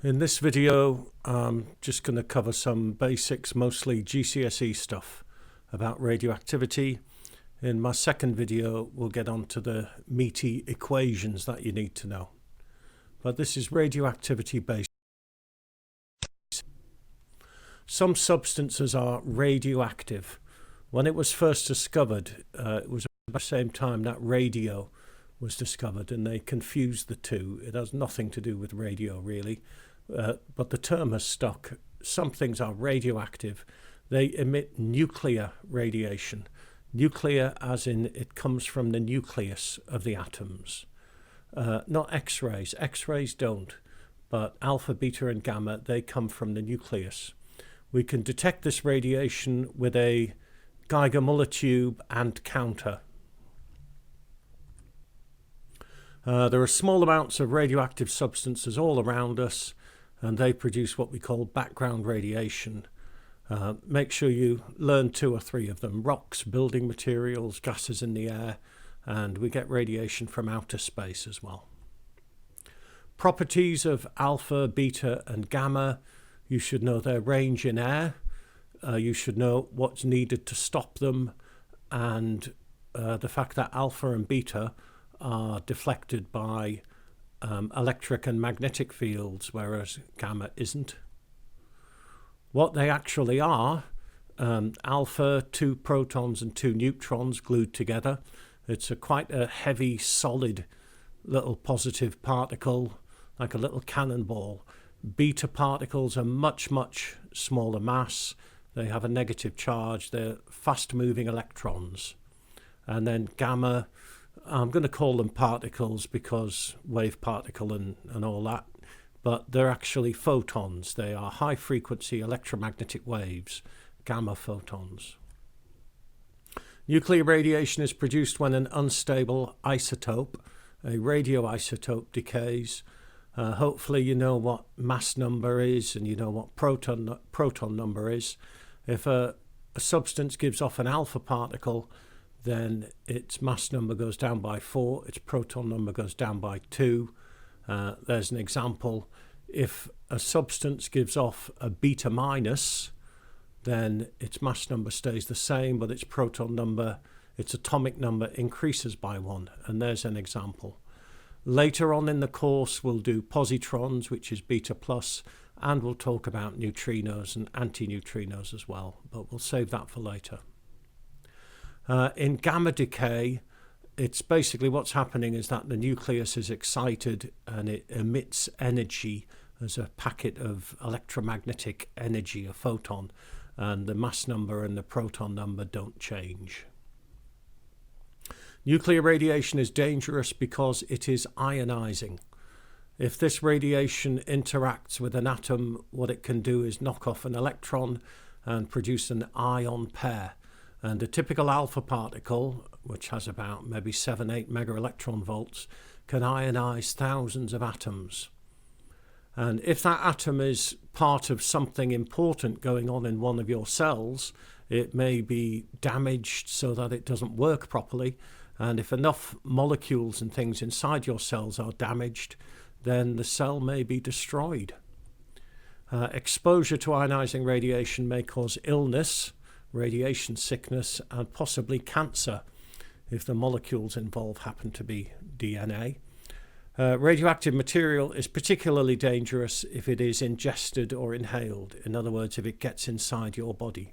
In this video, I'm just going to cover some basics, mostly GCSE stuff about radioactivity. In my second video, we'll get on to the meaty equations that you need to know. But this is radioactivity based. Some substances are radioactive. When it was first discovered, it was at the same time that radio was discovered, and they confused the two. It has nothing to do with radio, really. But the term has stuck. Some things are radioactive. They emit nuclear radiation. Nuclear as in it comes from the nucleus of the atoms. Not X-rays. X-rays don't. But alpha, beta and gamma, they come from the nucleus. We can detect this radiation with a Geiger-Müller tube and counter. There are small amounts of radioactive substances all around us, and they produce what we call background radiation. Make sure you learn 2 or 3 of them: rocks, building materials, gases in the air, and we get radiation from outer space as well. Properties of alpha, beta and gamma: you should know their range in air, you should know what's needed to stop them, and the fact that alpha and beta are deflected by electric and magnetic fields, whereas gamma isn't. What they actually are: alpha, 2 protons and 2 neutrons glued together. It's quite a heavy, solid little positive particle, like a little cannonball. Beta particles are much, much smaller mass. They have a negative charge. They're fast-moving electrons. And then gamma, I'm going to call them particles because wave particle and all that, but they're actually photons. They are high-frequency electromagnetic waves, gamma photons. Nuclear radiation is produced when an unstable isotope, a radioisotope, decays. Hopefully you know what mass number is and you know what proton number is. If a substance gives off an alpha particle, then its mass number goes down by 4, its proton number goes down by 2. There's an example. If a substance gives off a beta minus, then its mass number stays the same, but its proton number, its atomic number, increases by 1. And there's an example. Later on in the course, we'll do positrons, which is beta plus, and we'll talk about neutrinos and antineutrinos as well, but we'll save that for later. In gamma decay, it's basically what's happening is that the nucleus is excited and it emits energy as a packet of electromagnetic energy, a photon, and the mass number and the proton number don't change. Nuclear radiation is dangerous because it is ionizing. If this radiation interacts with an atom, what it can do is knock off an electron and produce an ion pair. And a typical alpha particle, which has about maybe 7-8 mega electron volts, can ionize thousands of atoms. And if that atom is part of something important going on in one of your cells, it may be damaged so that it doesn't work properly. And if enough molecules and things inside your cells are damaged, then the cell may be destroyed. Exposure to ionizing radiation may cause illness, radiation sickness, and possibly cancer if the molecules involved happen to be DNA. Radioactive material is particularly dangerous if it is ingested or inhaled. In other words, if it gets inside your body.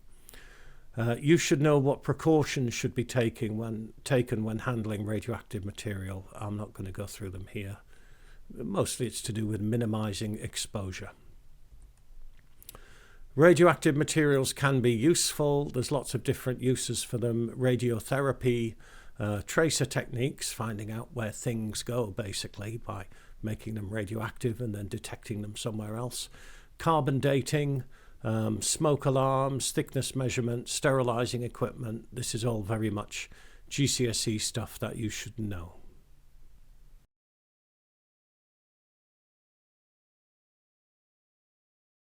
You should know what precautions should be taken when handling radioactive material. I'm not going to go through them here. Mostly it's to do with minimizing exposure. Radioactive materials can be useful. There's lots of different uses for them. Radiotherapy, tracer techniques, finding out where things go basically by making them radioactive and then detecting them somewhere else. Carbon dating, smoke alarms, thickness measurement, sterilizing equipment. This is all very much GCSE stuff that you should know.